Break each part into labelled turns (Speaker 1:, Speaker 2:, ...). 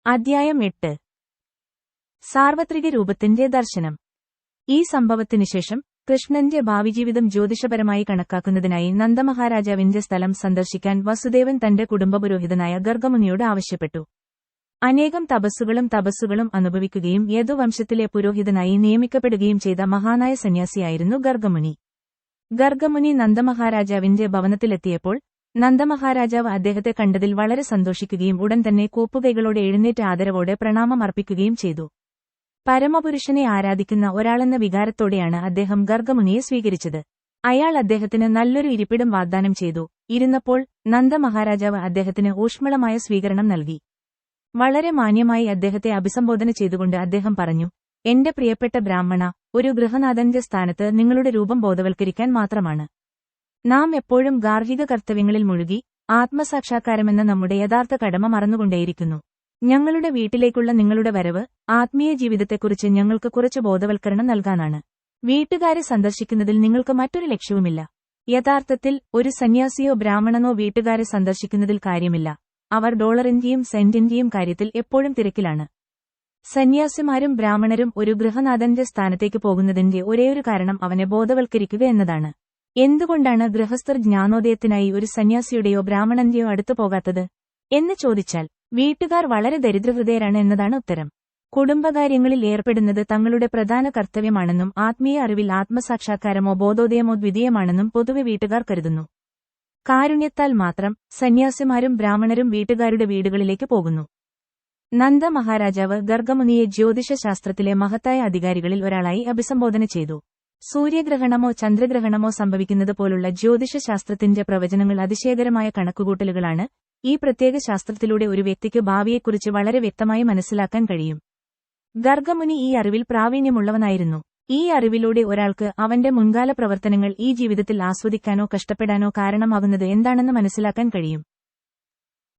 Speaker 1: അധ്യായം 8. സാർവത്രിക രൂപത്തിന്റെ ദർശനം. ഈ സംഭവത്തിനുശേഷം കൃഷ്ണന്റെ ഭാവിജീവിതം ജ്യോതിഷപരമായി കണക്കാക്കുന്നതിനായി നന്ദമഹാരാജാവിന്റെ സ്ഥലം സന്ദർശിക്കാൻ വസുദേവൻ തന്റെ കുടുംബപുരോഹിതനായ ഗർഗമുനിയോട് ആവശ്യപ്പെട്ടു. അനേകം തപസ്സുകളും അനുഭവിക്കുകയും യദുവംശത്തിലെ പുരോഹിതനായി നിയമിക്കപ്പെടുകയും ചെയ്ത മഹാനായ സന്യാസിയായിരുന്നു ഗർഗമുനി. ഗർഗമുനി നന്ദമഹാരാജാവിന്റെ ഭവനത്തിലെത്തിയപ്പോൾ നന്ദമഹാരാജാവ് അദ്ദേഹത്തെ കണ്ടതിൽ വളരെ സന്തോഷിക്കുകയും ഉടൻ തന്നെ കൂപ്പുകൈകളോടെ എഴുന്നേറ്റ് ആദരവോടെ പ്രണാമം അർപ്പിക്കുകയും ചെയ്തു. പരമപുരുഷനെ ആരാധിക്കുന്ന ഒരാളെന്ന വികാരത്തോടെയാണ് അദ്ദേഹം ഗർഗമുനിയെ സ്വീകരിച്ചത്. അയാൾ അദ്ദേഹത്തിന് നല്ലൊരു ഇരിപ്പിടം വാഗ്ദാനം ചെയ്തു. ഇരുന്നപ്പോൾ നന്ദമഹാരാജാവ് അദ്ദേഹത്തിന് ഊഷ്മളമായ സ്വീകരണം നൽകി. വളരെ മാന്യമായി അദ്ദേഹത്തെ അഭിസംബോധന ചെയ്തുകൊണ്ട് അദ്ദേഹം പറഞ്ഞു, എന്റെ പ്രിയപ്പെട്ട ബ്രാഹ്മണ, ഒരു ഗൃഹനാഥന്റെ സ്ഥാനത്ത് നിങ്ങളുടെ രൂപം ബോധവൽക്കരിക്കാൻ മാത്രമാണ്. നാം എപ്പോഴും ഗാർഹിക കർത്തവ്യങ്ങളിൽ മുഴുകി ആത്മസാക്ഷാത്കാരമെന്ന നമ്മുടെ യഥാർത്ഥ കടമ മറന്നുകൊണ്ടേയിരിക്കുന്നു. ഞങ്ങളുടെ വീട്ടിലേക്കുള്ള നിങ്ങളുടെ വരവ് ആത്മീയ ജീവിതത്തെക്കുറിച്ച് ഞങ്ങൾക്ക് കുറച്ച് ബോധവൽക്കരണം നൽകാനാണ്. വീട്ടുകാരെ സന്ദർശിക്കുന്നതിൽ നിങ്ങൾക്ക് മറ്റൊരു ലക്ഷ്യവുമില്ല. യഥാർത്ഥത്തിൽ ഒരു സന്യാസിയോ ബ്രാഹ്മണനോ വീട്ടുകാരെ സന്ദർശിക്കുന്നതിൽ കാര്യമില്ല. അവർ ഡോളറിന്റെയും സെന്റിന്റെയും കാര്യത്തിൽ എപ്പോഴും തിരക്കിലാണ്. സന്യാസിമാരും ബ്രാഹ്മണരും ഒരു ഗൃഹനാഥന്റെ സ്ഥാനത്തേക്ക് പോകുന്നതിന്റെ ഒരേയൊരു കാരണം അവനെ ബോധവൽക്കരിക്കുക എന്നതാണ്. എന്തുകൊണ്ടാണ് ഗൃഹസ്ഥർ ജ്ഞാനോദയത്തിനായി ഒരു സന്യാസിയുടെയോ ബ്രാഹ്മണന്റെയോ അടുത്തു പോകാത്തത് എന്ന് ചോദിച്ചാൽ വീട്ടുകാർ വളരെ ദരിദ്രഹൃദയരാണ് എന്നതാണ് ഉത്തരം. കുടുംബകാര്യങ്ങളിൽ ഏർപ്പെടുന്നത് തങ്ങളുടെ പ്രധാന കർത്തവ്യമാണെന്നും ആത്മീയ അറിവിൽ ആത്മസാക്ഷാത്കാരമോ ബോധോദയമോ ദ്വിതീയമാണെന്നും പൊതുവെ വീട്ടുകാർ കരുതുന്നു. കാരുണ്യത്താൽ മാത്രം സന്യാസിമാരും ബ്രാഹ്മണരും വീട്ടുകാരുടെ വീടുകളിലേക്ക് പോകുന്നു. നന്ദ മഹാരാജാവ് ഗർഗമുനിയെ ജ്യോതിഷശാസ്ത്രത്തിലെ മഹത്തായ അധികാരികളിൽ ഒരാളായി അഭിസംബോധന ചെയ്തു. സൂര്യഗ്രഹണമോ ചന്ദ്രഗ്രഹണമോ സംഭവിക്കുന്നത് പോലുള്ള ജ്യോതിഷശാസ്ത്രത്തിന്റെ പ്രവചനങ്ങൾ അതിശയകരമായ കണക്കുകൂട്ടലുകളാണ്. ഈ പ്രത്യേക ശാസ്ത്രത്തിലൂടെ ഒരു വ്യക്തിക്ക് ഭാവിയെക്കുറിച്ച് വളരെ വ്യക്തമായി മനസ്സിലാക്കാൻ കഴിയും. ഗർഗമുനി ഈ അറിവിൽ പ്രാവീണ്യമുള്ളവനായിരുന്നു. ഈ അറിവിലൂടെ ഒരാൾക്ക് അവന്റെ മുൻകാല പ്രവർത്തനങ്ങൾ ഈ ജീവിതത്തിൽ ആസ്വദിക്കാനോ കഷ്ടപ്പെടാനോ കാരണമാകുന്നത് എന്താണെന്ന് മനസ്സിലാക്കാൻ കഴിയും.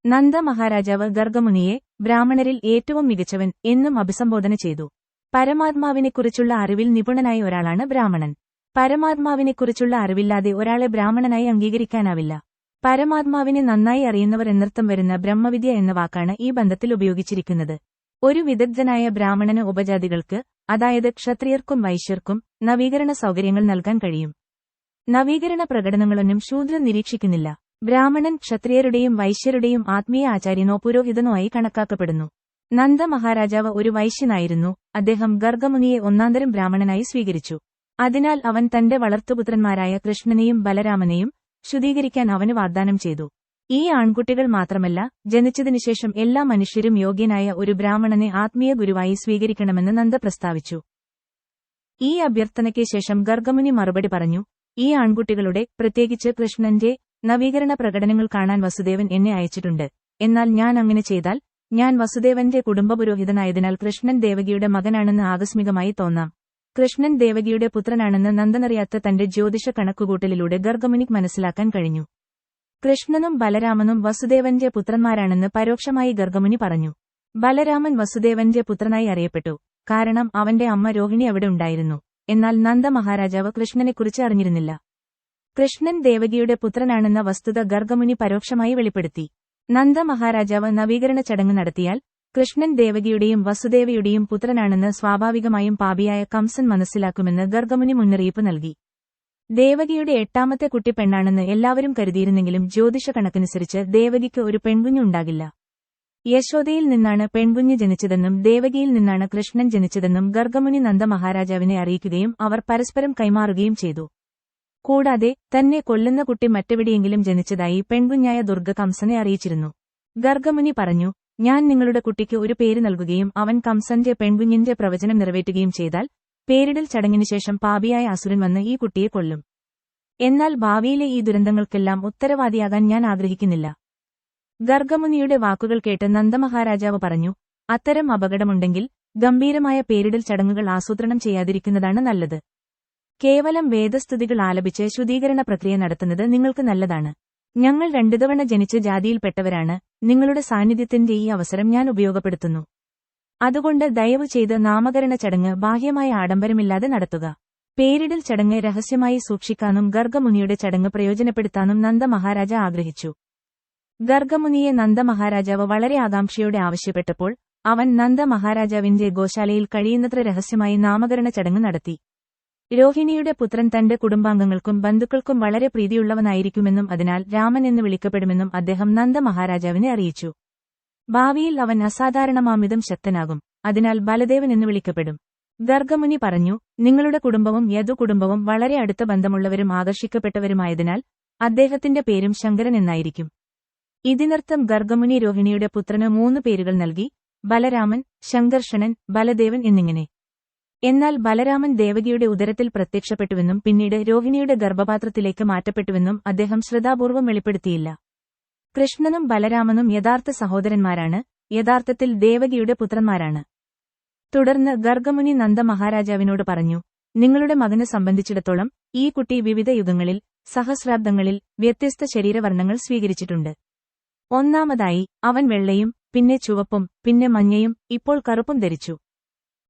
Speaker 1: നന്ദ മഹാരാജാവ് ഗർഗമുനിയെ ബ്രാഹ്മണരിൽ ഏറ്റവും മികച്ചവൻ എന്നും അഭിസംബോധന ചെയ്തു. പരമാത്മാവിനെക്കുറിച്ചുള്ള അറിവിൽ നിപുണനായ ഒരാളാണ് ബ്രാഹ്മണൻ. പരമാത്മാവിനെക്കുറിച്ചുള്ള അറിവില്ലാതെ ഒരാളെ ബ്രാഹ്മണനായി അംഗീകരിക്കാനാവില്ല. പരമാത്മാവിനെ നന്നായി അറിയുന്നവർ എന്നർത്ഥം വരുന്ന ബ്രഹ്മവിദ്യ എന്ന വാക്കാണ് ഈ ബന്ധത്തിൽ ഉപയോഗിച്ചിരിക്കുന്നത്. ഒരു വിദഗ്ധനായ ബ്രാഹ്മണന് ഉപജാതികൾക്ക്, അതായത് ക്ഷത്രിയർക്കും വൈശ്യർക്കും, നവീകരണ സൗകര്യങ്ങൾ നൽകാൻ കഴിയും. നവീകരണ പ്രകടനങ്ങളൊന്നും ശൂദ്രൻ നിരീക്ഷിക്കുന്നില്ല. ബ്രാഹ്മണൻ ക്ഷത്രിയരുടെയും വൈശ്യരുടെയും ആത്മീയ ആചാര്യനോ പുരോഹിതനോ ആയി കണക്കാക്കപ്പെടുന്നു. നന്ദ മഹാരാജാവ് ഒരു വൈശ്യനായിരുന്നു. അദ്ദേഹം ഗർഗമുനിയെ ഒന്നാന്തരം ബ്രാഹ്മണനായി സ്വീകരിച്ചു. അതിനാൽ അവൻ തന്റെ വളർത്തുപുത്രന്മാരായ കൃഷ്ണനെയും ബലരാമനെയും ശുദ്ധീകരിക്കാൻ അവന് വാഗ്ദാനം ചെയ്തു. ഈ ആൺകുട്ടികൾ മാത്രമല്ല, ജനിച്ചതിനുശേഷം എല്ലാ മനുഷ്യരും യോഗ്യനായ ഒരു ബ്രാഹ്മണനെ ആത്മീയ ഗുരുവായി സ്വീകരിക്കണമെന്ന് നന്ദ പ്രസ്താവിച്ചു. ഈ അഭ്യർത്ഥനയ്ക്ക് ശേഷം ഗർഗമുനി മറുപടി പറഞ്ഞു, ഈ ആൺകുട്ടികളുടെ, പ്രത്യേകിച്ച് കൃഷ്ണന്റെ നവീകരണ പ്രകടനങ്ങൾ കാണാൻ വസുദേവൻ എന്നെ അയച്ചിട്ടുണ്ട്. എന്നാൽ ഞാൻ അങ്ങനെ ചെയ്താൽ ഞാൻ വസുദേവന്റെ കുടുംബപുരോഹിതനായതിനാൽ കൃഷ്ണൻ ദേവകിയുടെ മകനാണെന്ന് ആകസ്മികമായി തോന്നാം. കൃഷ്ണൻ ദേവകിയുടെ പുത്രനാണെന്ന് നന്ദനറിയാത്ത തന്റെ ജ്യോതിഷ കണക്കുകൂട്ടലിലൂടെ ഗർഗമുനിക്ക് മനസ്സിലാക്കാൻ കഴിഞ്ഞു. കൃഷ്ണനും ബലരാമനും വസുദേവന്റെ പുത്രന്മാരാണെന്ന് പരോക്ഷമായി ഗർഗമുനി പറഞ്ഞു. ബലരാമൻ വസുദേവന്റെ പുത്രനായി അറിയപ്പെട്ടു. കാരണം അവന്റെ അമ്മ രോഹിണി അവിടെ ഉണ്ടായിരുന്നു. എന്നാൽ നന്ദ മഹാരാജാവ് കൃഷ്ണനെക്കുറിച്ച് അറിഞ്ഞിരുന്നില്ല. കൃഷ്ണൻ ദേവകിയുടെ പുത്രനാണെന്ന വസ്തുത ഗർഗമുനി പരോക്ഷമായി വെളിപ്പെടുത്തി. നന്ദ മഹാരാജാവ് നവീകരണ ചടങ്ങ് നടത്തിയാൽ കൃഷ്ണൻ ദേവകിയുടെയും വസുദേവയുടെയും പുത്രനാണെന്ന് സ്വാഭാവികമായും പാപിയായ കംസൻ മനസ്സിലാക്കുമെന്ന് ഗർഗമുനി മുന്നറിയിപ്പ് നൽകി. ദേവകിയുടെ 8ാമത്തെ കുട്ടി പെണ്ണാണെന്ന് എല്ലാവരും കരുതിയിരുന്നെങ്കിലും ജ്യോതിഷ കണക്കനുസരിച്ച് ദേവകിക്ക് ഒരു പെൺകുഞ്ഞുണ്ടാകില്ല. യശോദയിൽ നിന്നാണ് പെൺകുഞ്ഞ് ജനിച്ചതെന്നും ദേവകിയിൽ നിന്നാണ് കൃഷ്ണൻ ജനിച്ചതെന്നും ഗർഗമുനി നന്ദ മഹാരാജാവിനെ അറിയിക്കുകയും അവർ പരസ്പരം കൈമാറുകയും ചെയ്തു. കൂടാതെ തന്നെ കൊല്ലുന്ന കുട്ടി മറ്റെവിടെയെങ്കിലും ജനിച്ചതായി പെൺകുഞ്ഞായ ദുർഗ കംസനെ അറിയിച്ചിരുന്നു. ഗർഗമുനി പറഞ്ഞു, ഞാൻ നിങ്ങളുടെ കുട്ടിക്ക് ഒരു പേര് നൽകുകയും അവൻ കംസന്റെ പെൺകുഞ്ഞിന്റെ പ്രവചനം നിറവേറ്റുകയും ചെയ്താൽ പേരിടൽ ചടങ്ങിനുശേഷം പാപിയായ അസുരൻ വന്ന് ഈ കുട്ടിയെ കൊല്ലും. എന്നാൽ ഭാവിയിലെ ഈ ദുരന്തങ്ങൾക്കെല്ലാം ഉത്തരവാദിയാകാൻ ഞാൻ ആഗ്രഹിക്കുന്നില്ല. ഗർഗമുനിയുടെ വാക്കുകൾ കേട്ട് നന്ദമഹാരാജാവ് പറഞ്ഞു, അത്തരം അപകടമുണ്ടെങ്കിൽ ഗംഭീരമായ പേരിടൽ ചടങ്ങുകൾ ആസൂത്രണം ചെയ്യാതിരിക്കുന്നതാണ് നല്ലത്. കേവലം വേദസ്തുതികൾ ആലപിച്ച് ശുദ്ധീകരണ പ്രക്രിയ നടത്തുന്നത് നിങ്ങൾക്ക് നല്ലതാണ്. ഞങ്ങൾ 2 തവണ ജനിച്ച ജാതിയിൽപ്പെട്ടവരാണ്. നിങ്ങളുടെ സാന്നിധ്യത്തിന്റെ ഈ അവസരം ഞാൻ ഉപയോഗപ്പെടുത്തുന്നു. അതുകൊണ്ട് ദയവു ചെയ്ത് നാമകരണ ചടങ്ങ് ബാഹ്യമായ ആഡംബരമില്ലാതെ നടത്തുക. പേരിടൽ ചടങ്ങ് രഹസ്യമായി സൂക്ഷിക്കാനും ഗർഗമുനിയുടെ ചടങ്ങ് പ്രയോജനപ്പെടുത്താനും നന്ദ മഹാരാജ ആഗ്രഹിച്ചു. ഗർഗമുനിയെ നന്ദ മഹാരാജാവ് വളരെ ആകാംക്ഷയോടെ ആവശ്യപ്പെട്ടപ്പോൾ അവൻ നന്ദ മഹാരാജാവിന്റെ ഗോശാലയിൽ കഴിയുന്നത്ര രഹസ്യമായി നാമകരണ ചടങ്ങ് നടത്തി. രോഹിണിയുടെ പുത്രൻ തന്റെ കുടുംബാംഗങ്ങൾക്കും ബന്ധുക്കൾക്കും വളരെ പ്രീതിയുള്ളവനായിരിക്കുമെന്നും അതിനാൽ രാമൻ എന്ന് വിളിക്കപ്പെടുമെന്നും അദ്ദേഹം നന്ദ മഹാരാജാവിനെ അറിയിച്ചു. ഭാവിയിൽ അവൻ അസാധാരണമാമിതം ശക്തനാകും, അതിനാൽ ബലദേവൻ എന്ന് വിളിക്കപ്പെടും. ഗർഗമുനി പറഞ്ഞു, നിങ്ങളുടെ കുടുംബവും യദു കുടുംബവും വളരെ അടുത്ത ബന്ധമുള്ളവരും ആകർഷിക്കപ്പെട്ടവരുമായതിനാൽ അദ്ദേഹത്തിന്റെ പേരും ശങ്കരൻ എന്നായിരിക്കും. ഇതിനർത്ഥം ഗർഗമുനി രോഹിണിയുടെ പുത്രന് 3 പേരുകൾ നൽകി: ബലരാമൻ, ശങ്കർഷണൻ, ബലദേവൻ എന്നിങ്ങനെ. എന്നാൽ ബലരാമൻ ദേവകിയുടെ ഉദരത്തിൽ പ്രത്യക്ഷപ്പെട്ടുവെന്നും പിന്നീട് രോഹിണിയുടെ ഗർഭപാത്രത്തിലേക്ക് മാറ്റപ്പെട്ടുവെന്നും അദ്ദേഹം ശ്രദ്ധാപൂർവം വെളിപ്പെടുത്തിയില്ല. കൃഷ്ണനും ബലരാമനും യഥാർത്ഥ സഹോദരന്മാരാണ്, യഥാർത്ഥത്തിൽ ദേവകിയുടെ പുത്രന്മാരാണ്. തുടർന്ന് ഗർഗമുനി നന്ദ മഹാരാജാവിനോട് പറഞ്ഞു, നിങ്ങളുടെ മകന് സംബന്ധിച്ചിടത്തോളം ഈ കുട്ടി വിവിധ യുഗങ്ങളിൽ, സഹസ്രാബ്ദങ്ങളിൽ വ്യത്യസ്ത ശരീരവർണ്ണങ്ങൾ സ്വീകരിച്ചിട്ടുണ്ട്. ഒന്നാമതായി അവൻ വെള്ളയും, പിന്നെ ചുവപ്പും, പിന്നെ മഞ്ഞയും, ഇപ്പോൾ കറുപ്പും ധരിച്ചു.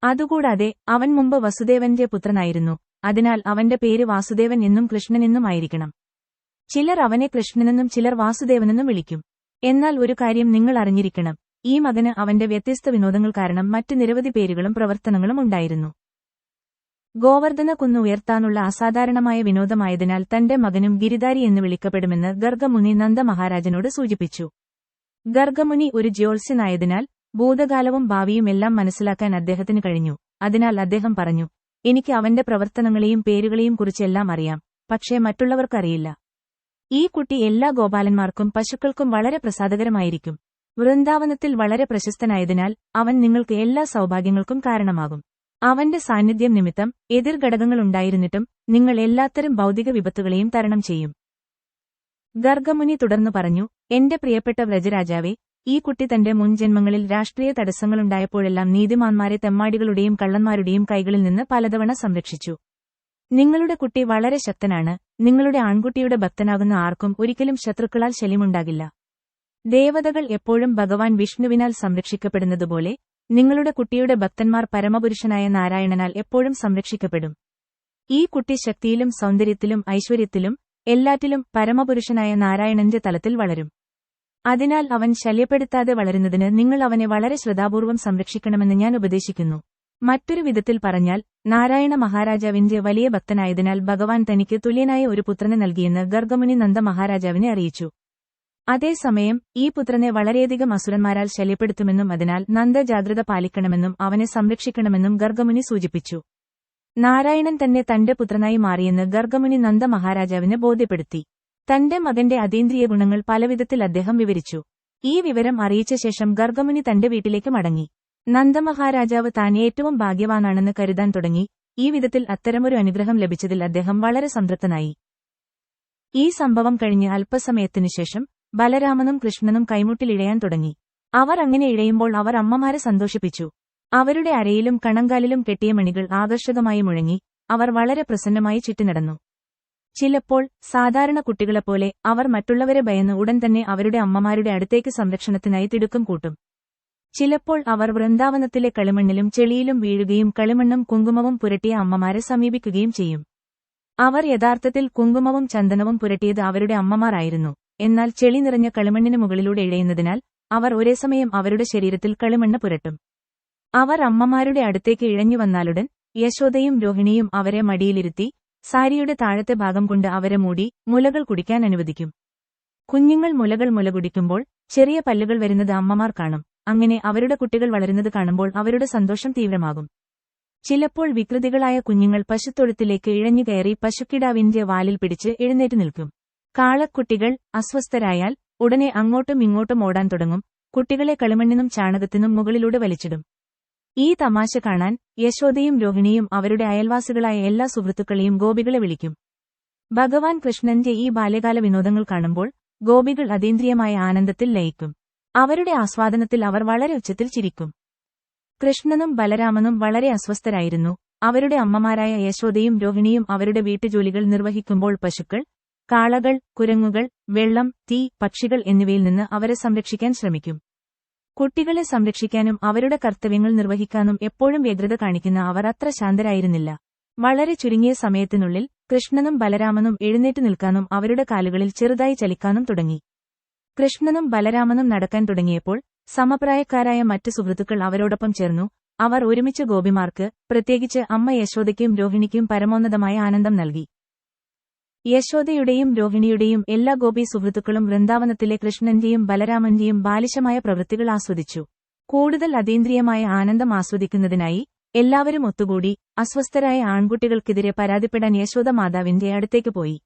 Speaker 1: അതുകൂടാതെ അവൻ മുമ്പ് വസുദേവന്റെ പുത്രനായിരുന്നു, അതിനാൽ അവന്റെ പേര് വാസുദേവൻ എന്നും കൃഷ്ണൻ എന്നും ആയിരിക്കണം. ചിലർ അവനെ കൃഷ്ണനെന്നും ചിലർ വാസുദേവനെന്നും വിളിക്കും. എന്നാൽ ഒരു കാര്യം നിങ്ങൾ അറിഞ്ഞിരിക്കണം, ഈ മകന് അവന്റെ വ്യത്യസ്ത വിനോദങ്ങൾ കാരണം മറ്റ് നിരവധി പേരുകളും പ്രവർത്തനങ്ങളും ഉണ്ടായിരുന്നു. ഗോവർദ്ധന കുന്ന് ഉയർത്താനുള്ള അസാധാരണമായ വിനോദമായതിനാൽ തന്റെ മകനും ഗിരിധാരി എന്ന് വിളിക്കപ്പെടുമെന്ന് ഗർഗമുനി നന്ദ മഹാരാജനോട് സൂചിപ്പിച്ചു. ഗർഗമുനി ഒരു ജ്യോത്സ്യനായതിനാൽ ഭൂതകാലവും ഭാവിയും എല്ലാം മനസ്സിലാക്കാൻ അദ്ദേഹത്തിന് കഴിഞ്ഞു. അതിനാൽ അദ്ദേഹം പറഞ്ഞു, എനിക്ക് അവന്റെ പ്രവർത്തനങ്ങളെയും പേരുകളെയും കുറിച്ചെല്ലാം അറിയാം, പക്ഷേ മറ്റുള്ളവർക്കറിയില്ല. ഈ കുട്ടി എല്ലാ ഗോപാലന്മാർക്കും പശുക്കൾക്കും വളരെ പ്രസാദകരമായിരിക്കും. വൃന്ദാവനത്തിൽ വളരെ പ്രശസ്തനായതിനാൽ അവൻ നിങ്ങൾക്ക് എല്ലാ സൗഭാഗ്യങ്ങൾക്കും കാരണമാകും. അവന്റെ സാന്നിധ്യം നിമിത്തം എതിർഘടകങ്ങളുണ്ടായിരുന്നിട്ടും നിങ്ങൾ എല്ലാത്തരം ഭൗതിക വിപത്തുകളെയും തരണം ചെയ്യും. ഗർഗമുനി തുടർന്നു പറഞ്ഞു, എന്റെ പ്രിയപ്പെട്ട വ്രജരാജാവേ, ഈ കുട്ടി തന്റെ മുൻജന്മങ്ങളിൽ രാഷ്ട്രീയ തടസ്സങ്ങളുണ്ടായപ്പോഴെല്ലാം നീതിമാന്മാരെ തെമ്മാടികളുടെയും കള്ളന്മാരുടെയും കൈകളിൽ നിന്ന് പലതവണ സംരക്ഷിച്ചു. നിങ്ങളുടെ കുട്ടി വളരെ ശക്തനാണ്. നിങ്ങളുടെ ആൺകുട്ടിയുടെ ഭക്തനാകുന്ന ആർക്കും ഒരിക്കലും ശത്രുക്കളാൽ ശല്യമുണ്ടാകില്ല. ദേവതകൾ എപ്പോഴും ഭഗവാൻ വിഷ്ണുവിനാൽ സംരക്ഷിക്കപ്പെടുന്നതുപോലെ നിങ്ങളുടെ കുട്ടിയുടെ ഭക്തന്മാർ പരമപുരുഷനായ നാരായണനാൽ എപ്പോഴും സംരക്ഷിക്കപ്പെടും. ഈ കുട്ടി ശക്തിയിലും സൗന്ദര്യത്തിലും ഐശ്വര്യത്തിലും എല്ലാറ്റിലും പരമപുരുഷനായ നാരായണന്റെ തലത്തിൽ വളരും. അതിനാൽ അവൻ ശല്യപ്പെടുത്താതെ വളരുന്നതിന് നിങ്ങൾ അവനെ വളരെ ശ്രദ്ധാപൂർവം സംരക്ഷിക്കണമെന്ന് ഞാൻ ഉപദേശിക്കുന്നു. മറ്റൊരു വിധത്തിൽ പറഞ്ഞാൽ, നാരായണ മഹാരാജാവിന്റെ വലിയ ഭക്തനായതിനാൽ ഭഗവാൻ തനിക്ക് തുല്യനായ ഒരു പുത്രനെ നൽകിയെന്ന് ഗർഗമുനി നന്ദ മഹാരാജാവിനെ അറിയിച്ചു. അതേസമയം ഈ പുത്രനെ വളരെയധികം അസുരന്മാരാൽ ശല്യപ്പെടുത്തുമെന്നും അതിനാൽ നന്ദ ജാഗ്രത പാലിക്കണമെന്നും അവനെ സംരക്ഷിക്കണമെന്നും ഗർഗമുനി സൂചിപ്പിച്ചു. നാരായണൻ തന്നെ തന്റെ പുത്രനായി മാറിയെന്ന് ഗർഗമുനി നന്ദ മഹാരാജാവിനെ ബോധ്യപ്പെടുത്തി. തന്റെ മകന്റെ അതീന്ദ്രിയ ഗുണങ്ങൾ പലവിധത്തിൽ അദ്ദേഹം വിവരിച്ചു. ഈ വിവരം അറിയിച്ച ശേഷം ഗർഗമുനി തന്റെ വീട്ടിലേക്ക് മടങ്ങി. നന്ദമഹാരാജാവ് താൻ ഏറ്റവും ഭാഗ്യവാനാണെന്ന് കരുതാൻ തുടങ്ങി. ഈ വിധത്തിൽ അത്തരമൊരു അനുഗ്രഹം ലഭിച്ചതിൽ അദ്ദേഹം വളരെ സംതൃപ്തനായി. ഈ സംഭവം കഴിഞ്ഞ് അല്പസമയത്തിനുശേഷം ബലരാമനും കൃഷ്ണനും കൈമുട്ടിലിഴയാൻ തുടങ്ങി. അവർ അങ്ങനെ ഇഴയുമ്പോൾ അവർ അമ്മമാരെ സന്തോഷിപ്പിച്ചു. അവരുടെ അരയിലും കണങ്കാലിലും കെട്ടിയ മണികൾ ആകർഷകമായി മുഴങ്ങി. അവർ വളരെ പ്രസന്നമായി ചുറ്റിനടന്നു. ചിലപ്പോൾ സാധാരണ കുട്ടികളെപ്പോലെ അവർ മറ്റുള്ളവരെ ഭയന്ന് ഉടൻ തന്നെ അവരുടെ അമ്മമാരുടെ അടുത്തേക്ക് സംരക്ഷണത്തിനായി തിടുക്കം കൂട്ടും. ചിലപ്പോൾ അവർ വൃന്ദാവനത്തിലെ കളിമണ്ണിലും ചെളിയിലും വീഴുകയും കളിമണ്ണും കുങ്കുമവും പുരട്ടിയ അമ്മമാരെ സമീപിക്കുകയും ചെയ്യും. അവർ യഥാർത്ഥത്തിൽ കുങ്കുമവും ചന്ദനവും പുരട്ടിയത് അവരുടെ അമ്മമാർ ആയിരുന്നു. എന്നാൽ ചെളി നിറഞ്ഞ കളിമണ്ണിന് മുകളിലൂടെ ഇഴയുന്നതിനാൽ അവർ ഒരേസമയം അവരുടെ ശരീരത്തിൽ കളിമണ്ണ് പുരട്ടും. അവർ അമ്മമാരുടെ അടുത്തേക്ക് ഇഴഞ്ഞു വന്നാലുടൻ യശോദയും രോഹിണിയും അവരെ മടിയിലിരുത്തി സാരിയുടെ താഴത്തെ ഭാഗം കൊണ്ട് അവരെ മൂടി മുലകൾ കുടിക്കാൻ അനുവദിക്കും. കുഞ്ഞുങ്ങൾ മുല കുടിക്കുമ്പോൾ ചെറിയ പല്ലുകൾ വരുന്നത് അമ്മമാർ കാണും. അങ്ങനെ അവരുടെ കുട്ടികൾ വളരുന്നത് കാണുമ്പോൾ അവരുടെ സന്തോഷം തീവ്രമാകും. ചിലപ്പോൾ വികൃതികളായ കുഞ്ഞുങ്ങൾ പശുത്തൊഴുത്തിലേക്ക് ഇഴഞ്ഞു കയറി പശുക്കിടാവിന്റെ വാലിൽ പിടിച്ച് എഴുന്നേറ്റ് നിൽക്കും. കാളക്കുട്ടികൾ അസ്വസ്ഥരായാൽ ഉടനെ അങ്ങോട്ടും ഇങ്ങോട്ടും ഓടാൻ തുടങ്ങും. കുട്ടികളെ കളിമണ്ണിനും ചാണകത്തിനും മുകളിലൂടെ വലിച്ചിടും. ഈ തമാശ കാണാൻ യശോദയും രോഹിണിയും അവരുടെ അയൽവാസികളായ എല്ലാ സുഹൃത്തുക്കളെയും ഗോപികളെ വിളിക്കും. ഭഗവാൻ കൃഷ്ണന്റെ ഈ ബാല്യകാല വിനോദങ്ങൾ കാണുമ്പോൾ ഗോപികൾ അതീന്ദ്രിയമായ ആനന്ദത്തിൽ ലയിക്കും. അവരുടെ ആസ്വാദനത്തിൽ അവർ വളരെ ഉച്ചത്തിൽ ചിരിക്കും. കൃഷ്ണനും ബലരാമനും വളരെ അസ്വസ്ഥരായിരുന്നു. അവരുടെ അമ്മമാരായ യശോദയും രോഹിണിയും അവരുടെ വീട്ടുജോലികൾ നിർവഹിക്കുമ്പോൾ പശുക്കൾ, കാളകൾ, കുരങ്ങുകൾ, വെള്ളം, തീ, പക്ഷികൾ എന്നിവയിൽ നിന്ന് അവരെ സംരക്ഷിക്കാൻ ശ്രമിക്കും. കുട്ടികളെ സംരക്ഷിക്കാനും അവരുടെ കർത്തവ്യങ്ങൾ നിർവഹിക്കാനും എപ്പോഴും വ്യഗ്രത കാണിക്കുന്ന അവർ അത്ര ശാന്തരായിരുന്നില്ല. വളരെ ചുരുങ്ങിയ സമയത്തിനുള്ളിൽ കൃഷ്ണനും ബലരാമനും എഴുന്നേറ്റ് നിൽക്കാനും അവരുടെ കാലുകളിൽ ചെറുതായി ചലിക്കാനും തുടങ്ങി. കൃഷ്ണനും ബലരാമനും നടക്കാൻ തുടങ്ങിയപ്പോൾ സമപ്രായക്കാരായ മറ്റ് സുഹൃത്തുക്കൾ അവരോടൊപ്പം ചേർന്നു. അവർ ഒരുമിച്ച് ഗോപിമാർക്ക്, പ്രത്യേകിച്ച് അമ്മ യശോദയ്ക്കും രോഹിണിക്കും പരമോന്നതമായ ആനന്ദം നൽകി. യശോദയുടെയും രോഹിണിയുടെയും എല്ലാ ഗോപി സുഹൃത്തുക്കളും വൃന്ദാവനത്തിലെ കൃഷ്ണന്റെയും ബലരാമന്റെയും ബാലിശമായ പ്രവൃത്തികൾ ആസ്വദിച്ചു. കൂടുതൽ അതീന്ദ്രിയമായ ആനന്ദം ആസ്വദിക്കുന്നതിനായി എല്ലാവരും ഒത്തുകൂടി. അസ്വസ്ഥരായ ആൺകുട്ടികൾക്കെതിരെ പരാതിപ്പെടാൻ യശോദ മാതാവിന്റെ അടുത്തേക്ക് പോയി.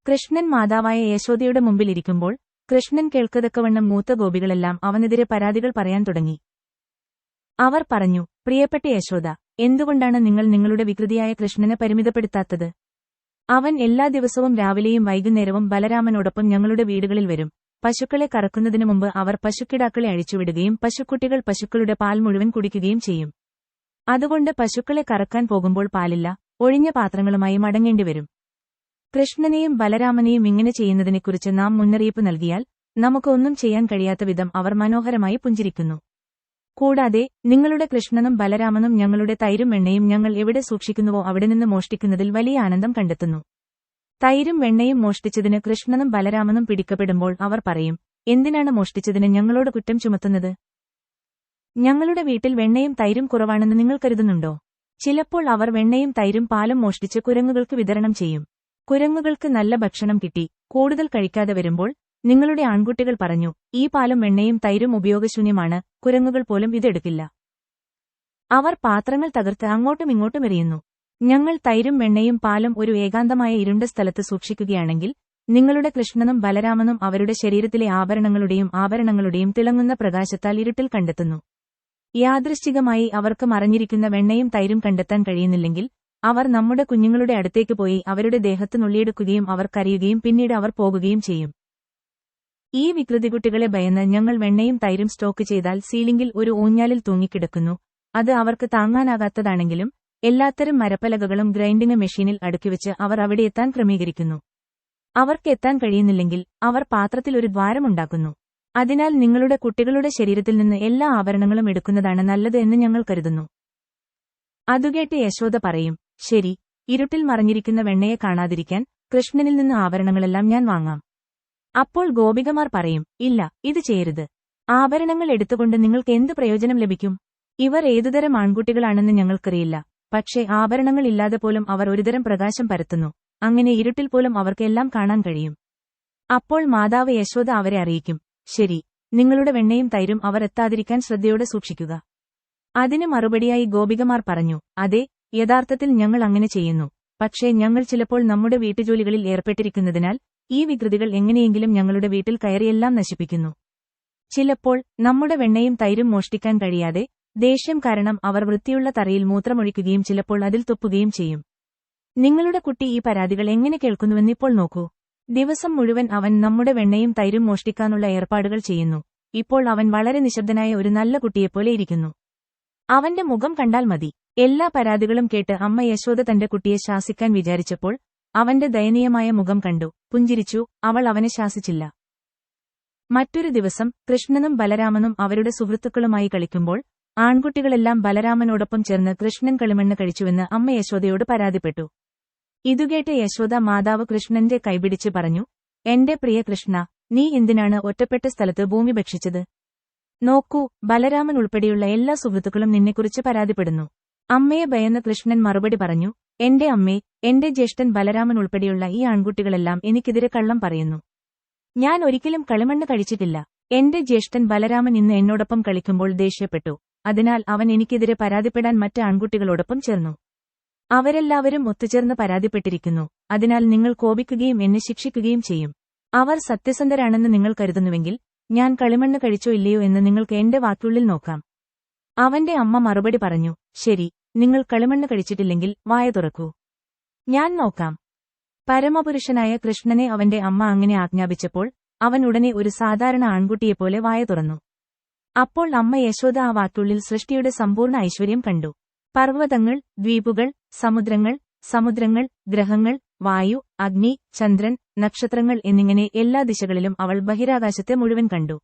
Speaker 1: കൃഷ്ണൻ മാതാവായ യശോദയുടെ മുമ്പിലിരിക്കുമ്പോൾ കൃഷ്ണൻ കേൾക്കതക്കവണ്ണം മൂത്ത ഗോപികളെല്ലാം അവനെതിരെ പരാതികൾ പറയാൻ തുടങ്ങി. അവർ പറഞ്ഞു, പ്രിയപ്പെട്ട യശോദ, എന്തുകൊണ്ടാണ് നിങ്ങൾ നിങ്ങളുടെ വികൃതിയായ കൃഷ്ണനെ പരിമിതപ്പെടുത്താത്തത്? അവൻ എല്ലാ ദിവസവും രാവിലെയും വൈകുന്നേരവും ബലരാമനോടൊപ്പം ഞങ്ങളുടെ വീടുകളിൽ വരും. പശുക്കളെ കറക്കുന്നതിനു മുമ്പ് അവർ പശുക്കിടാക്കളെ അഴിച്ചുവിടുകയും പശുക്കുട്ടികൾ പശുക്കളുടെ പാൽ മുഴുവൻ കുടിക്കുകയും ചെയ്യും. അതുകൊണ്ട് പശുക്കളെ കറക്കാൻ പോകുമ്പോൾ പാലില്ല, ഒഴിഞ്ഞ പാത്രങ്ങളുമായി മടങ്ങേണ്ടിവരും. കൃഷ്ണനെയും ബലരാമനെയും ഇങ്ങനെ ചെയ്യുന്നതിനെക്കുറിച്ച് നാം മുന്നറിയിപ്പ് നൽകിയാൽ നമുക്ക് ഒന്നും ചെയ്യാൻ കഴിയാത്ത വിധം അവർ മനോഹരമായി പുഞ്ചിരിക്കുന്നു. കൂടാതെ നിങ്ങളുടെ കൃഷ്ണനും ബലരാമനും ഞങ്ങളുടെ തൈരും വെണ്ണയും ഞങ്ങൾ എവിടെ സൂക്ഷിക്കുന്നുവോ അവിടെ നിന്ന് മോഷ്ടിക്കുന്നതിൽ വലിയ ആനന്ദം കണ്ടെത്തുന്നു. തൈരും വെണ്ണയും മോഷ്ടിച്ചതിന് കൃഷ്ണനും ബലരാമനും പിടിക്കപ്പെടുമ്പോൾ അവർ പറയും, എന്തിനാണ് മോഷ്ടിച്ചതിന് ഞങ്ങളോട് കുറ്റം ചുമത്തുന്നത്? ഞങ്ങളുടെ വീട്ടിൽ വെണ്ണയും തൈരും കുറവാണെന്ന് നിങ്ങൾ കരുതുന്നുണ്ടോ? ചിലപ്പോൾ അവർ വെണ്ണയും തൈരും പാലും മോഷ്ടിച്ച് കുരങ്ങുകൾക്ക് വിതരണം ചെയ്യും. കുരങ്ങുകൾക്ക് നല്ല ഭക്ഷണം കിട്ടി കൂടുതൽ കഴിക്കാതെ വരുമ്പോൾ നിങ്ങളുടെ ആൺകുട്ടികൾ പറഞ്ഞു, ഈ പാലും വെണ്ണയും തൈരും ഉപയോഗശൂന്യമാണ്, കുരങ്ങുകൾ പോലും ഇതെടുക്കില്ല. അവർ പാത്രങ്ങൾ തകർത്ത് അങ്ങോട്ടും ഇങ്ങോട്ടും എറിയുന്നു. ഞങ്ങൾ തൈരും വെണ്ണയും പാലും ഒരു ഏകാന്തമായ ഇരുണ്ട സ്ഥലത്ത് സൂക്ഷിക്കുകയാണെങ്കിൽ നിങ്ങളുടെ കൃഷ്ണനും ബലരാമനും അവരുടെ ശരീരത്തിലെ ആഭരണങ്ങളുടെയും തിളങ്ങുന്ന പ്രകാശത്താൽ ഇരുട്ടിൽ കണ്ടെത്തുന്നു. യാദൃശ്ചികമായി അവർക്ക് മറഞ്ഞിരിക്കുന്ന വെണ്ണയും തൈരും കണ്ടെത്താൻ കഴിയുന്നില്ലെങ്കിൽ അവർ നമ്മുടെ കുഞ്ഞുങ്ങളുടെ അടുത്തേക്ക് പോയി അവരുടെ ദേഹത്ത് നുള്ളിയെടുക്കുകയും അവർ കരയുകയും പിന്നീട് അവർ പോകുകയും ചെയ്യും. ഈ വികൃതികുട്ടികളെ ഭയന്ന് ഞങ്ങൾ വെണ്ണയും തൈരും സ്റ്റോക്ക് ചെയ്താൽ സീലിംഗിൽ ഒരു ഊഞ്ഞാലിൽ തൂങ്ങിക്കിടക്കുന്നു. അത് അവർക്ക് താങ്ങാനാകാത്തതാണെങ്കിലും എല്ലാത്തരം മരപ്പലകകളും ഗ്രൈൻഡിംഗ് മെഷീനിൽ അടുക്കിവെച്ച് അവർ അവിടെ എത്താൻ ക്രമീകരിക്കുന്നു. അവർക്ക് എത്താൻ കഴിയുന്നില്ലെങ്കിൽ അവർ പാത്രത്തിൽ ഒരു ദ്വാരമുണ്ടാക്കുന്നു. അതിനാൽ നിങ്ങളുടെ കുട്ടികളുടെ ശരീരത്തിൽ നിന്ന് എല്ലാ ആഭരണങ്ങളും എടുക്കുന്നതാണ് നല്ലത് എന്ന് ഞങ്ങൾ കരുതുന്നു. അതുകേട്ട് യശോദ പറയും, ശരി, ഇരുട്ടിൽ മറഞ്ഞിരിക്കുന്ന വെണ്ണയെ കാണാതിരിക്കാൻ കൃഷ്ണനിൽ നിന്ന് ആഭരണങ്ങളെല്ലാം ഞാൻ വാങ്ങാം. അപ്പോൾ ഗോപികമാർ പറയും, ഇല്ല, ഇത് ചെയ്യരുത്. ആഭരണങ്ങൾ എടുത്തുകൊണ്ട് നിങ്ങൾക്ക് എന്ത് പ്രയോജനം ലഭിക്കും? ഇവർ ഏതുതരം ആൺകുട്ടികളാണെന്ന് ഞങ്ങൾക്കറിയില്ല. പക്ഷേ ആഭരണങ്ങൾ ഇല്ലാതെ പോലും അവർ ഒരുതരം പ്രകാശം പരത്തുന്നു. അങ്ങനെ ഇരുട്ടിൽ പോലും അവർക്ക് എല്ലാം കാണാൻ കഴിയും. അപ്പോൾ മാതാവ് യശോദ അവരെ അറിയിക്കും, ശരി, നിങ്ങളുടെ വെണ്ണയും തൈരും അവർ എത്താതിരിക്കാൻ ശ്രദ്ധയോടെ സൂക്ഷിക്കുക. അതിന് മറുപടിയായി ഗോപികമാർ പറഞ്ഞു, അതെ, യഥാർത്ഥത്തിൽ ഞങ്ങൾ അങ്ങനെ ചെയ്യുന്നു. പക്ഷേ ഞങ്ങൾ ചിലപ്പോൾ നമ്മുടെ വീട്ടുജോലികളിൽ ഏർപ്പെട്ടിരിക്കുന്നതിനാൽ ഈ വികൃതികൾ എങ്ങനെയെങ്കിലും ഞങ്ങളുടെ വീട്ടിൽ കയറിയെല്ലാം നശിപ്പിക്കുന്നു. ചിലപ്പോൾ നമ്മുടെ വെണ്ണയും തൈരും മോഷ്ടിക്കാൻ കഴിയാതെ ദേഷ്യം കാരണം അവർ വൃത്തിയുള്ള തറയിൽ മൂത്രമൊഴിക്കുകയും ചിലപ്പോൾ അതിൽ തുപ്പുകയും ചെയ്യും. നിങ്ങളുടെ കുട്ടി ഈ പരാതികൾ എങ്ങനെ കേൾക്കുന്നുവെന്നിപ്പോൾ നോക്കൂ. ദിവസം മുഴുവൻ അവൻ നമ്മുടെ വെണ്ണയും തൈരും മോഷ്ടിക്കാനുള്ള ഏർപ്പാടുകൾ ചെയ്യുന്നു. ഇപ്പോൾ അവൻ വളരെ നിശബ്ദനായ ഒരു നല്ല കുട്ടിയെപ്പോലെ ഇരിക്കുന്നു. അവന്റെ മുഖം കണ്ടാൽ മതി. എല്ലാ പരാതികളും കേട്ട് അമ്മ യശോദ തന്റെ കുട്ടിയെ ശാസിക്കാൻ വിചാരിച്ചപ്പോൾ അവന്റെ ദയനീയമായ മുഖം കണ്ടു, പുഞ്ചിരിച്ചു. അവൾ അവനെ ശാസിച്ചില്ല. മറ്റൊരു ദിവസം കൃഷ്ണനും ബലരാമനും അവരുടെ സുഹൃത്തുക്കളുമായി കളിക്കുമ്പോൾ ആൺകുട്ടികളെല്ലാം ബലരാമനോടൊപ്പം ചേർന്ന് കൃഷ്ണൻ കളിമണ്ണ് കഴിച്ചുവെന്ന് അമ്മ യശോദയോട് പരാതിപ്പെട്ടു. ഇതുകേട്ട് യശോദ മാതാവ് കൃഷ്ണന്റെ കൈപിടിച്ച് പറഞ്ഞു, എന്റെ പ്രിയ കൃഷ്ണ, നീ എന്തിനാണ് ഒറ്റപ്പെട്ട സ്ഥലത്ത് ഭൂമി ഭക്ഷിച്ചത്? നോക്കൂ, ബലരാമൻ ഉൾപ്പെടെയുള്ള എല്ലാ സുഹൃത്തുക്കളും നിന്നെക്കുറിച്ച് പരാതിപ്പെടുന്നു. അമ്മയെ ഭയന്ന് കൃഷ്ണൻ മറുപടി പറഞ്ഞു, എന്റെ അമ്മേ, എന്റെ ജ്യേഷ്ഠൻ ബലരാമൻ ഉൾപ്പെടെയുള്ള ഈ ആൺകുട്ടികളെല്ലാം എനിക്കെതിരെ കള്ളം പറയുന്നു. ഞാൻ ഒരിക്കലും കളിമണ്ണ് കഴിച്ചിട്ടില്ല. എന്റെ ജ്യേഷ്ഠൻ ബലരാമൻ ഇന്ന് എന്നോടൊപ്പം കളിക്കുമ്പോൾ ദേഷ്യപ്പെട്ടു. അതിനാൽ അവൻ എനിക്കെതിരെ പരാതിപ്പെടാൻ മറ്റ് ആൺകുട്ടികളോടൊപ്പം ചേർന്നു. അവരെല്ലാവരും ഒത്തുചേർന്ന് പരാതിപ്പെട്ടിരിക്കുന്നു. അതിനാൽ നിങ്ങൾ കോപിക്കുകയും എന്നെ ശിക്ഷിക്കുകയും ചെയ്യും. അവർ സത്യസന്ധരാണെന്ന് നിങ്ങൾ കരുതുന്നുവെങ്കിൽ ഞാൻ കളിമണ്ണ് കഴിച്ചോ ഇല്ലയോ എന്ന് നിങ്ങൾക്ക് എന്റെ വാക്കുള്ളിൽ നോക്കാം. അവന്റെ അമ്മ മറുപടി പറഞ്ഞു, ശരി, നിങ്ങൾ കളിമണ്ണ് കഴിച്ചിട്ടില്ലെങ്കിൽ വായ തുറക്കൂ, ഞാൻ നോക്കാം. പരമപുരുഷനായ കൃഷ്ണനെ അവന്റെ അമ്മ അങ്ങനെ ആജ്ഞാപിച്ചപ്പോൾ അവൻ ഉടനെ ഒരു സാധാരണ ആൺകുട്ടിയെപ്പോലെ വായ തുറന്നു. അപ്പോൾ അമ്മ യശോദ ആ വാക്കുള്ളിൽ സൃഷ്ടിയുടെ സമ്പൂർണ്ണ ഐശ്വര്യം കണ്ടു. പർവ്വതങ്ങൾ, ദ്വീപുകൾ, സമുദ്രങ്ങൾ, ഗ്രഹങ്ങൾ, വായു, അഗ്നി, ചന്ദ്രൻ, നക്ഷത്രങ്ങൾ എന്നിങ്ങനെ എല്ലാ ദിശകളിലും അവൾ ബഹിരാകാശത്തെ മുഴുവൻ കണ്ടു.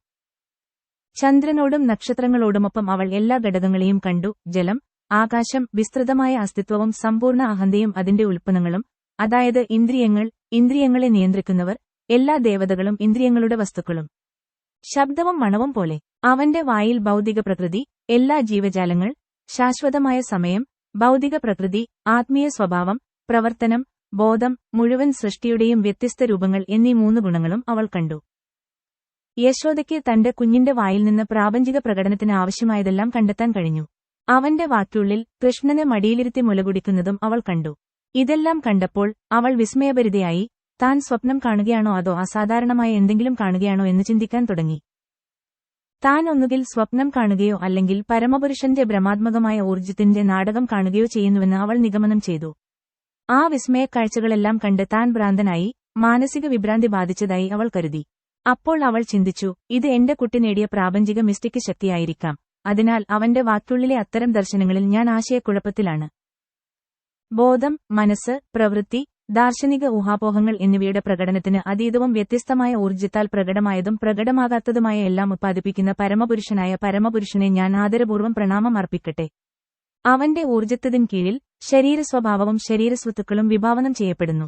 Speaker 1: ചന്ദ്രനോടും നക്ഷത്രങ്ങളോടുമൊപ്പം അവൾ എല്ലാ ഘടകങ്ങളെയും കണ്ടു. ജലം, ആകാശം, വിസ്തൃതമായ അസ്തിത്വവും സമ്പൂർണ്ണ അഹന്തയും അതിന്റെ ഉൽപ്പന്നങ്ങളും, അതായത് ഇന്ദ്രിയങ്ങളെ നിയന്ത്രിക്കുന്നവർ, എല്ലാ ദേവതകളും ഇന്ദ്രിയങ്ങളുടെ വസ്തുക്കളും. ശബ്ദവും മണവും പോലെ അവന്റെ വായിൽ ഭൗതിക പ്രകൃതി, എല്ലാ ജീവജാലങ്ങൾ, ശാശ്വതമായ സമയം, ഭൗതിക പ്രകൃതി, ആത്മീയ സ്വഭാവം, പ്രവർത്തനം, ബോധം, മുഴുവൻ സൃഷ്ടിയുടെയും വ്യത്യസ്ത രൂപങ്ങൾ എന്നീ 3 ഗുണങ്ങളും അവൾ കണ്ടു. യശോദയ്ക്ക് തന്റെ കുഞ്ഞിന്റെ വായിൽ നിന്ന് പ്രാപഞ്ചിക പ്രകടനത്തിന് ആവശ്യമായതെല്ലാം കണ്ടെത്താൻ കഴിഞ്ഞു. അവന്റെ വാക്കുള്ളിൽ കൃഷ്ണനെ മടിയിലിരുത്തി മുലകുടിക്കുന്നതും അവൾ കണ്ടു. ഇതെല്ലാം കണ്ടപ്പോൾ അവൾ വിസ്മയഭരിതയായി, താൻ സ്വപ്നം കാണുകയാണോ അതോ അസാധാരണമായ എന്തെങ്കിലും കാണുകയാണോ എന്ന് ചിന്തിക്കാൻ തുടങ്ങി. താൻ ഒന്നുകിൽ സ്വപ്നം കാണുകയോ അല്ലെങ്കിൽ പരമപുരുഷന്റെ ഭ്രമാത്മകമായ ഊർജ്ജത്തിന്റെ നാടകം കാണുകയോ ചെയ്യുന്നുവെന്ന് അവൾ നിഗമനം ചെയ്തു. ആ വിസ്മയക്കാഴ്ചകളെല്ലാം കണ്ട് താൻ ഭ്രാന്തനായി, മാനസിക വിഭ്രാന്തി ബാധിച്ചതായി അവൾ കരുതി. അപ്പോൾ അവൾ ചിന്തിച്ചു, ഇത് എന്റെ കുട്ടി നേടിയ പ്രാപഞ്ചിക മിസ്റ്റിക് ശക്തിയായിരിക്കാം. അതിനാൽ അവന്റെ വാക്കുള്ളിലെ അത്തരം ദർശനങ്ങളിൽ ഞാൻ ആശയക്കുഴപ്പത്തിലാണ്. ബോധം, മനസ്സ്, പ്രവൃത്തി, ദാർശനിക ഊഹാപോഹങ്ങൾ എന്നിവയുടെ പ്രകടനത്തിന് അതീതവും വ്യത്യസ്തമായ ഊർജ്ജത്താൽ പ്രകടമായതും പ്രകടമാകാത്തതുമായ എല്ലാം ഉത്പാദിപ്പിക്കുന്ന പരമപുരുഷനായ പരമപുരുഷനെ ഞാൻ ആദരപൂർവ്വം പ്രണാമം അർപ്പിക്കട്ടെ. അവന്റെ ഊർജ്ജത്തിൻ കീഴിൽ ശരീരസ്വഭാവവും ശരീരസ്വത്തുക്കളും വിഭാവനം ചെയ്യപ്പെടുന്നു.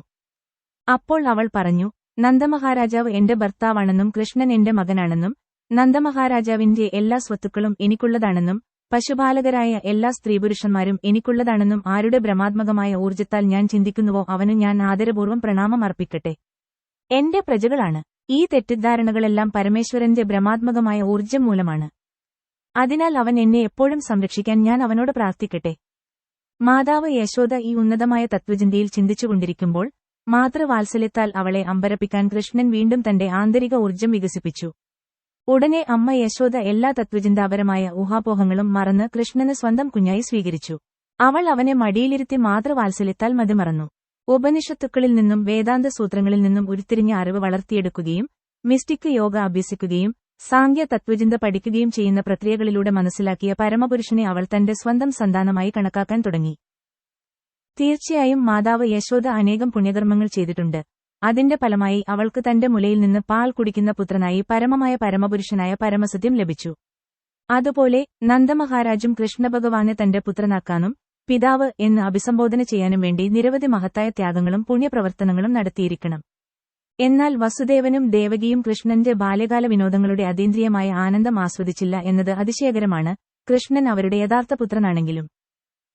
Speaker 1: അപ്പോൾ അവൾ പറഞ്ഞു, നന്ദമഹാരാജാവ് എന്റെ ഭർത്താവാണെന്നും കൃഷ്ണൻ എന്റെ മകനാണെന്നും നന്ദമഹാരാജാവിന്റെ എല്ലാ സ്വത്തുക്കളും എനിക്കുള്ളതാണെന്നും പശുപാലകരായ എല്ലാ സ്ത്രീപുരുഷന്മാരും എനിക്കുള്ളതാണെന്നും ആരുടെ ഭ്രമാത്മകമായ ഊർജ്ജത്താൽ ഞാൻ ചിന്തിക്കുന്നുവോ അവന് ഞാൻ ആദരപൂർവ്വം പ്രണാമം അർപ്പിക്കട്ടെ. എന്റെ പ്രജകളാണ്. ഈ തെറ്റിദ്ധാരണകളെല്ലാം പരമേശ്വരന്റെ ഭ്രമാത്മകമായ ഊർജ്ജം മൂലമാണ്. അതിനാൽ അവൻ എന്നെ എപ്പോഴും സംരക്ഷിക്കാൻ ഞാൻ അവനോട് പ്രാർത്ഥിക്കട്ടെ. മാതാവ് യശോദ ഈ ഉന്നതമായ തത്വചിന്തയിൽ ചിന്തിച്ചുകൊണ്ടിരിക്കുമ്പോൾ മാതൃവാത്സല്യത്താൽ അവളെ അമ്പരപ്പിക്കാൻ കൃഷ്ണൻ വീണ്ടും തന്റെ ആന്തരിക ഊർജ്ജം വികസിപ്പിച്ചു. ഉടനെ അമ്മ യശോദ എല്ലാ തത്വചിന്താപരമായ ഊഹാപോഹങ്ങളും മറന്ന് കൃഷ്ണന് സ്വന്തം കുഞ്ഞായി സ്വീകരിച്ചു. അവൾ അവനെ മടിയിലിരുത്തി മാതൃവാത്സല്യത്താൽ മതിമറന്നു. ഉപനിഷത്തുക്കളിൽ നിന്നും വേദാന്ത സൂത്രങ്ങളിൽ നിന്നും ഉരുത്തിരിഞ്ഞ അറിവ് വളർത്തിയെടുക്കുകയും മിസ്റ്റിക് യോഗ അഭ്യസിക്കുകയും സാങ്ക്യ തത്വചിന്ത പഠിക്കുകയും ചെയ്യുന്ന പ്രക്രിയകളിലൂടെ മനസ്സിലാക്കിയ പരമപുരുഷനെ അവൾ തന്റെ സ്വന്തം സന്താനമായി കണക്കാക്കാൻ തുടങ്ങി. തീർച്ചയായും മാതാവ് യശോദ അനേകം പുണ്യകർമ്മങ്ങൾ ചെയ്തിട്ടുണ്ട്. അതിന്റെ ഫലമായി അവൾക്ക് തന്റെ മുലയിൽ നിന്ന് പാൽ കുടിക്കുന്ന പുത്രനായി പരമമായ പരമപുരുഷനായ പരമസത്യം ലഭിച്ചു. അതുപോലെ നന്ദമഹാരാജും കൃഷ്ണഭഗവാനെ തന്റെ പുത്രനാക്കാനും പിതാവ് എന്ന് അഭിസംബോധന ചെയ്യാനും വേണ്ടി നിരവധി മഹത്തായ ത്യാഗങ്ങളും പുണ്യപ്രവർത്തനങ്ങളും നടത്തിയിരിക്കണം. എന്നാൽ വസുദേവനും ദേവകിയും കൃഷ്ണന്റെ ബാല്യകാല വിനോദങ്ങളുടെ അതീന്ദ്രിയമായ ആനന്ദം ആസ്വദിച്ചില്ല എന്നത് അതിശയകരമാണ്. കൃഷ്ണൻ അവരുടെ യഥാർത്ഥ പുത്രനാണെങ്കിലും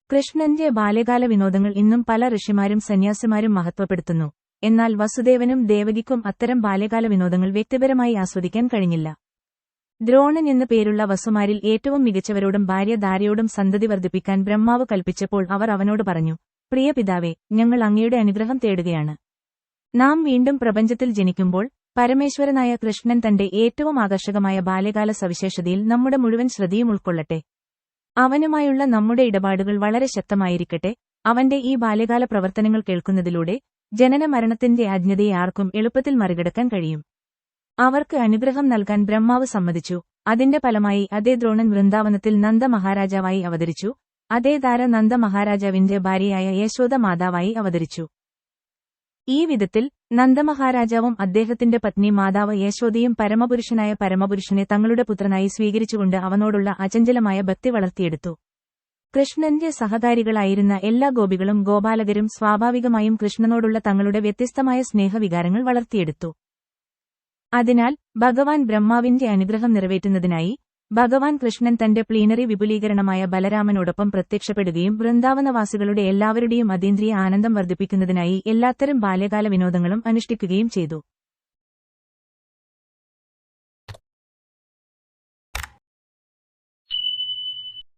Speaker 1: കൃഷ്ണന്റെ ബാല്യകാല വിനോദങ്ങൾ ഇന്നും പല ഋഷിമാരും സന്യാസിമാരും മഹത്വപ്പെടുത്തുന്നു. എന്നാൽ വസുദേവനും ദേവകിക്കും അത്തരം ബാല്യകാല വിനോദങ്ങൾ വ്യക്തിപരമായി ആസ്വദിക്കാൻ കഴിഞ്ഞില്ല. ദ്രോണൻ എന്നു പേരുള്ള വസുമാരിൽ ഏറ്റവും മികച്ചവരോടും ഭാര്യ ധാരയോടും സന്തതി വർദ്ധിപ്പിക്കാൻ ബ്രഹ്മാവ് കൽപ്പിച്ചപ്പോൾ അവർ അവനോട് പറഞ്ഞു, പ്രിയ പിതാവേ, ഞങ്ങൾ അങ്ങയുടെ അനുഗ്രഹം തേടുകയാണ്. നാം വീണ്ടും പ്രപഞ്ചത്തിൽ ജനിക്കുമ്പോൾ പരമേശ്വരനായ കൃഷ്ണൻ തന്റെ ഏറ്റവും ആകർഷകമായ ബാല്യകാല സവിശേഷതയിൽ നമ്മുടെ മുഴുവൻ ശ്രദ്ധയും ഉൾക്കൊള്ളട്ടെ. അവനുമായുള്ള നമ്മുടെ ഇടപാടുകൾ വളരെ ശക്തമായിരിക്കട്ടെ. അവന്റെ ഈ ബാല്യകാല പ്രവർത്തനങ്ങൾ കേൾക്കുന്നതിലൂടെ ജനന മരണത്തിന്റെ അജ്ഞതയെ ആർക്കും എളുപ്പത്തിൽ മറികടക്കാൻ കഴിയും. അവർക്ക് അനുഗ്രഹം നൽകാൻ ബ്രഹ്മാവ് സമ്മതിച്ചു. അതിന്റെ ഫലമായി അതേ ദ്രോണൻ വൃന്ദാവനത്തിൽ നന്ദ മഹാരാജാവായി അവതരിച്ചു. അതേ ധാര നന്ദ മഹാരാജാവിന്റെ ഭാര്യയായ യശോദ മാതാവായി അവതരിച്ചു. ഈ വിധത്തിൽ നന്ദമഹാരാജാവും അദ്ദേഹത്തിന്റെ പത്നി മാതാവ് യശോദയും പരമപുരുഷനായ പരമപുരുഷനെ തങ്ങളുടെ പുത്രനായി സ്വീകരിച്ചുകൊണ്ട് അവനോടുള്ള അചഞ്ചലമായ ഭക്തി വളർത്തിയെടുത്തു. കൃഷ്ണന്റെ സഹകാരികളായിരുന്ന എല്ലാ ഗോപികളും ഗോപാലകരും സ്വാഭാവികമായും കൃഷ്ണനോടുള്ള തങ്ങളുടെ വ്യത്യസ്തമായ സ്നേഹവികാരങ്ങൾ വളർത്തിയെടുത്തു. അതിനാൽ ഭഗവാൻ ബ്രഹ്മാവിന്റെ അനുഗ്രഹം നിറവേറ്റുന്നതിനായി ഭഗവാൻ കൃഷ്ണൻ തന്റെ പ്ലീനറി വിപുലീകരണമായ ബലരാമനോടൊപ്പം പ്രത്യക്ഷപ്പെടുകയും വൃന്ദാവനവാസികളുടെ എല്ലാവരുടെയും അതീന്ദ്രിയ ആനന്ദം വർദ്ധിപ്പിക്കുന്നതിനായി എല്ലാത്തരം ബാല്യകാല വിനോദങ്ങളും അനുഷ്ഠിക്കുകയും ചെയ്തു.